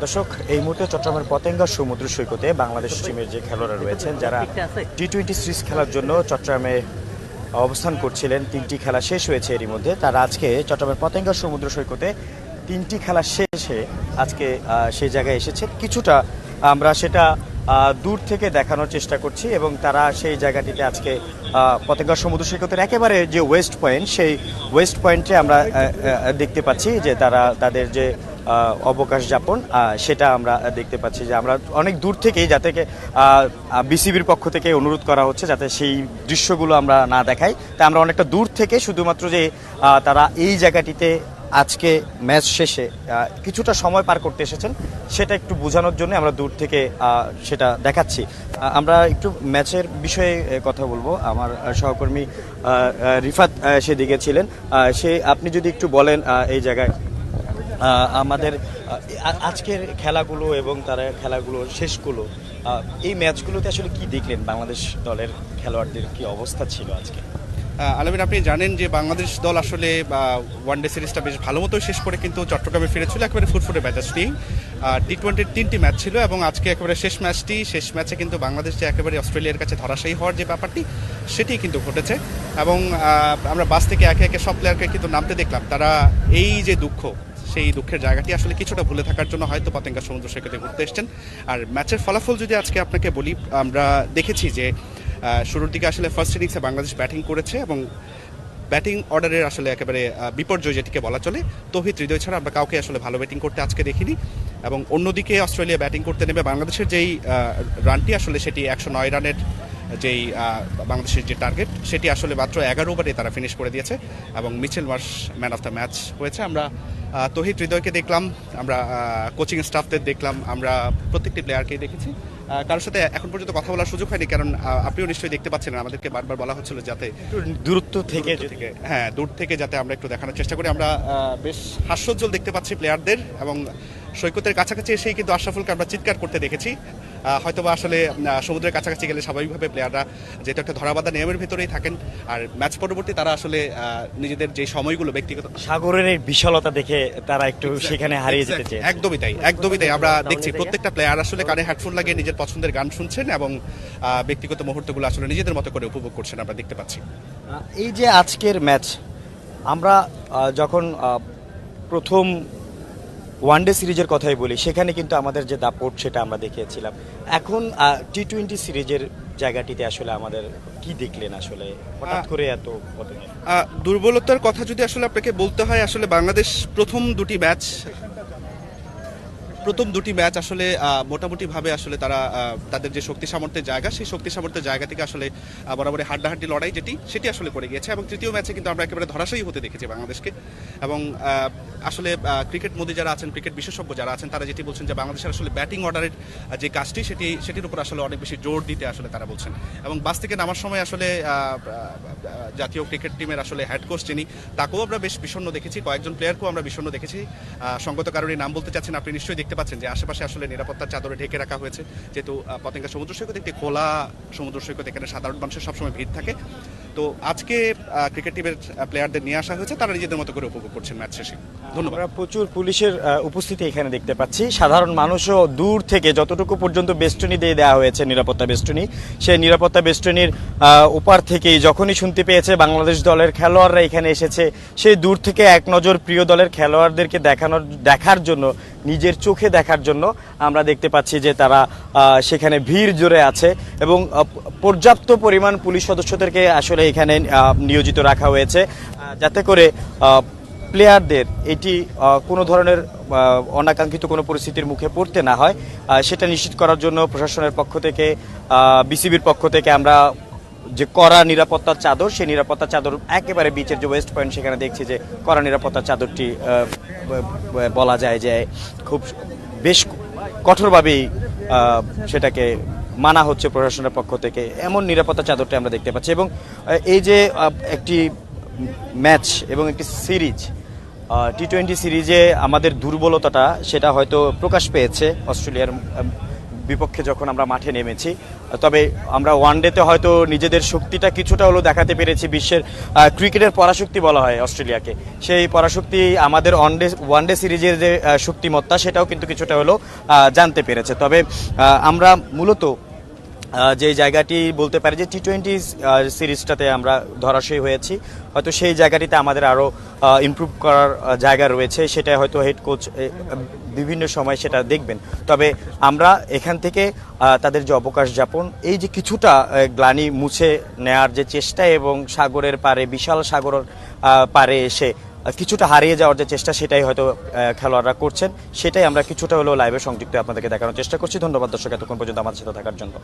দর্শক, এই মুহূর্তে চট্টগ্রামের পতেঙ্গা সমুদ্র সৈকতে বাংলাদেশ টিমের যে খেলোয়াড়রা রয়েছেন, যারা টি-20 সিরিজ খেলার জন্য চট্টগ্রামে অবস্থান করছিলেন, 3টি খেলা শেষ হয়েছে এরই মধ্যে। তারা আজকে চট্টগ্রামের পতেঙ্গা সমুদ্র সৈকতে 3টি খেলা শেষে আজকে সেই জায়গায় এসেছে। কিছুটা আমরা সেটা দূর থেকে দেখানোর চেষ্টা করছি এবং তারা সেই জায়গাটিতে আজকে পতেঙ্গা সমুদ্র সৈকতের একেবারে যে ওয়েস্ট পয়েন্ট, সেই ওয়েস্ট পয়েন্টে আমরা দেখতে পাচ্ছি যে তারা তাদের যে অবকাশ যাপন সেটা আমরা দেখতে পাচ্ছি যে আমরা অনেক দূর থেকেই, যাতে বিসিবির পক্ষ থেকে অনুরোধ করা হচ্ছে যাতে সেই দৃশ্যগুলো আমরা না দেখাই। তাই আমরা অনেকটা দূর থেকে শুধুমাত্র যে তারা এই জায়গাটিতে আজকে ম্যাচ শেষে কিছুটা সময় পার করতে এসেছেন সেটা একটু বোঝানোর জন্য আমরা দূর থেকে সেটা দেখাচ্ছি। আমরা একটু ম্যাচের বিষয়ে কথা বলবো। আমার সহকর্মী রিফাত সেদিকে ছিলেন, আপনি যদি একটু বলেন এই জায়গায় আমাদের আজকের খেলাগুলো এবং তারা খেলাগুলো শেষগুলো, এই ম্যাচগুলোতে আসলে কি দেখলেন? বাংলাদেশ দলের খেলোয়াড়দের কি অবস্থা ছিল আজকে? আলমিন, আপনি জানেন যে বাংলাদেশ দল আসলে ওয়ানডে সিরিজটা বেশ ভালো মতোই শেষ করে কিন্তু চট্টগ্রামে ফিরেছিল একেবারে ফুটফুটে মেজাজ নিয়ে। টি-20-র 3টি ম্যাচ ছিল এবং আজকে একেবারে শেষ ম্যাচে কিন্তু বাংলাদেশ যে একেবারে অস্ট্রেলিয়ার কাছে ধরাশায়ী হওয়ার যে ব্যাপারটি সেটি কিন্তু ঘটেছে। এবং আমরা বাস থেকে একে একে সব প্লেয়ারকে কিন্তু নামতে দেখলাম। তারা এই যে সেই দুঃখের জায়গাটি আসলে কিছুটা ভুলে থাকার জন্য হয়তো পতেঙ্গা সমুদ্র সৈকতে ঘুরতে এসছেন। আর ম্যাচের ফলাফল যদি আজকে আপনাকে বলি, আমরা দেখেছি যে শুরুর দিকে আসলে ফার্স্ট ইনিংসে বাংলাদেশ ব্যাটিং করেছে এবং ব্যাটিং অর্ডারের আসলে একেবারে বিপর্যয় যেটিকে বলা চলে, তৌহিদ হৃদয় ছাড়া আমরা কাউকে আসলে ভালো ব্যাটিং করতে আজকে দেখিনি। এবং অন্যদিকে অস্ট্রেলিয়া ব্যাটিং করতে নেবে বাংলাদেশের যেই রানটি আসলে সেটি 109 রানের যেই বাংলাদেশের যে টার্গেট সেটি আসলে মাত্র 11 ওভারে তারা ফিনিশ করে দিয়েছে এবং Mitchell Marsh man of the match হয়েছে। আমরা তৌহিদ হৃদয়কে দেখলাম, আমরা কোচিং স্টাফদের দেখলাম, আমরা প্রত্যেকটি প্লেয়ারকেই দেখেছি। কারোর সাথে এখন পর্যন্ত কথা বলার সুযোগ হয়নি, কারণ আপনিও নিশ্চয়ই দেখতে পাচ্ছেন আমাদেরকে বারবার বলা হচ্ছিল যাতে দূরত্ব থেকে দূর থেকে যাতে আমরা একটু দেখানোর চেষ্টা করি। আমরা বেশ হাস্যোজ্জ্বল দেখতে পাচ্ছি প্লেয়ারদের এবং সৈকতের কাছাকাছি এসেই কিন্তু আশরাফুলকে আমরা চিৎকার করতে দেখেছি। হয়তোবা আসলে সমুদ্রের কাছাকাছি গেলে স্বাভাবিকভাবে প্লেয়াররা যেহেতু একটা ধরাবাঁধা নিয়মের ভেতরেই থাকেন, আর ম্যাচ পরবর্তী তারা আসলে নিজেদের যে সময়গুলো ব্যক্তিগত সাগরের বিশালতা দেখে তারা একটু সেখানে হারিয়ে যেতে চায়। একদমই তাই আমরা দেখছি প্রত্যেকটা প্লেয়ার আসলে কানে হেডফোন লাগিয়ে নিজের পছন্দের গান শুনছেন এবং ব্যক্তিগত মুহূর্তগুলো আসলে নিজেদের মতো করে উপভোগ করছেন, আমরা দেখতে পাচ্ছি। এই যে আজকের ম্যাচ, আমরা যখন প্রথম ওয়ানডে সিরিজের কথাই বলি, সেখানে কিন্তু আমাদের যে দাপট সেটা আমরা দেখিয়েছিলাম। এখন টি-20 সিরিজের জায়গাটিতে আসলে আমাদের কি দেখলেন? আসলে হঠাৎ করে এত দুর্বলতার কথা যদি আসলে আপনাকে বলতে হয়, আসলে বাংলাদেশ প্রথম দুটি ম্যাচ আসলে মোটামুটিভাবে আসলে তারা তাদের যে শক্তি সামর্থ্যের জায়গা, সেই শক্তি সামর্থ্যের জায়গা থেকে আসলে বরাবরই হাড্ডাহাড্ডি লড়াই সেটি আসলে করে গিয়েছে এবং তৃতীয় ম্যাচে কিন্তু আমরা একেবারে ধরাশায়ী হতে দেখেছি বাংলাদেশকে। এবং আসলে ক্রিকেট মোদি যারা আছেন, ক্রিকেট বিশেষজ্ঞ যারা আছেন, তারা যেটি বলছেন যে বাংলাদেশের আসলে ব্যাটিং অর্ডারের যে কাজটি সেটির উপর আসলে অনেক বেশি জোর দিতে আসলে তারা বলছেন। এবং বাস থেকে নামার সময় আসলে জাতীয় ক্রিকেট টিমের আসলে হেড কোচ যিনি, তাকেও আমরা বেশ বিষণ্ণ দেখেছি, কয়েকজন প্লেয়ারকেও আমরা বিষণ্ণ দেখেছি। সঙ্গত কারণে নাম বলতে চাচ্ছেন, আপনি নিশ্চয়ই দেখতে পাচ্ছেন যে আশেপাশে আসলে নিরাপত্তার চাদরে ঢেকে রাখা হয়েছে, যেহেতু পতেঙ্গা সমুদ্র সৈকত একটি খোলা সমুদ্র সৈকত, এখানে সাধারণ মানুষের সবসময় ভিড় থাকে। তো আজকে ক্রিকেট টিমের প্লেয়ারদের নিয়ে আসা হয়েছে, তারা নিজেদের মতো করে উপভোগ করছেন ম্যাচ শেষে। ধন্যবাদ। আমরা প্রচুর পুলিশের উপস্থিতি এখানে দেখতে পাচ্ছি। সাধারণ মানুষও দূর থেকে, যতটুকু পর্যন্ত বেষ্টনী দিয়ে দেওয়া হয়েছে নিরাপত্তা বেষ্টনী, সেই নিরাপত্তা বেষ্টনীর ওপার থেকেই যখনই শুনতে পেয়েছে বাংলাদেশ দলের খেলোয়াড়রা এখানে এসেছে, সেই দূর থেকে এক নজর প্রিয় দলের খেলোয়াড়দেরকে দেখার জন্য, নিজের চোখে দেখার জন্য আমরা দেখতে পাচ্ছি যে তারা সেখানে ভিড় জোরে আছে এবং পর্যাপ্ত পরিমাণ পুলিশ সদস্যদেরকে আসলে এখানে নিয়োজিত রাখা হয়েছে যাতে করে প্লেয়ারদের এটি কোনো ধরনের অনাকাঙ্ক্ষিত কোনো পরিস্থিতির মুখে পড়তে না হয়, সেটা নিশ্চিত করার জন্য প্রশাসনের পক্ষ থেকে, বিসিবির পক্ষ থেকে আমরা যে কড়া নিরাপত্তার চাদর, সেই নিরাপত্তার চাদর একেবারে বিচের যে ওয়েস্ট পয়েন্ট, সেখানে দেখছি যে কড়া নিরাপত্তার চাদরটি বলা যায় যে খুব বেশ কঠোরভাবেই সেটাকে মানা হচ্ছে প্রশাসনের পক্ষ থেকে। এমন নিরাপত্তা চাদরটি আমরা দেখতে পাচ্ছি। এবং এই যে একটি ম্যাচ এবং একটি সিরিজ, টি-20 সিরিজে আমাদের দুর্বলতাটা সেটা হয়তো প্রকাশ পেয়েছে অস্ট্রেলিয়ার বিপক্ষে যখন আমরা মাঠে নেমেছি। তবে আমরা ওয়ানডেতে হয়তো নিজেদের শক্তিটা কিছুটা হলেও দেখাতে পেরেছি। বিশ্বের ক্রিকেটের পরাশক্তি বলা হয় অস্ট্রেলিয়াকে, সেই পরাশক্তি আমাদের ওয়ানডে সিরিজের যে শক্তিমত্তা সেটাও কিন্তু কিছুটা হলেও জানতে পেরেছে। তবে আমরা মূলত যে জায়গাটি বলতে পারি যে টি-20 সিরিজটাতে আমরা ধরাশয়ী হয়েছি, হয়তো সেই জায়গাটিতে আমাদের আরও ইমপ্রুভ করার জায়গা রয়েছে, সেটা হয়তো হেড কোচ বিভিন্ন সময় সেটা দেখবেন। তবে আমরা এখান থেকে তাদের যে অবকাশ যাপন, এই যে কিছুটা গ্লানি মুছে নেয়ার যে চেষ্টা এবং সাগরের পারে, বিশাল সাগরের পারে এসে কিছুটা হারিয়ে যাওয়ার যে চেষ্টা, সেটাই হয়তো খেলোয়াড়রা করছেন। সেটাই আমরা কিছুটা হলেও লাইভে সংযুক্ত আপনাদেরকে দেখানোর চেষ্টা করছি। ধন্যবাদ দর্শক এতক্ষণ পর্যন্ত আমাদের সাথে থাকার জন্য।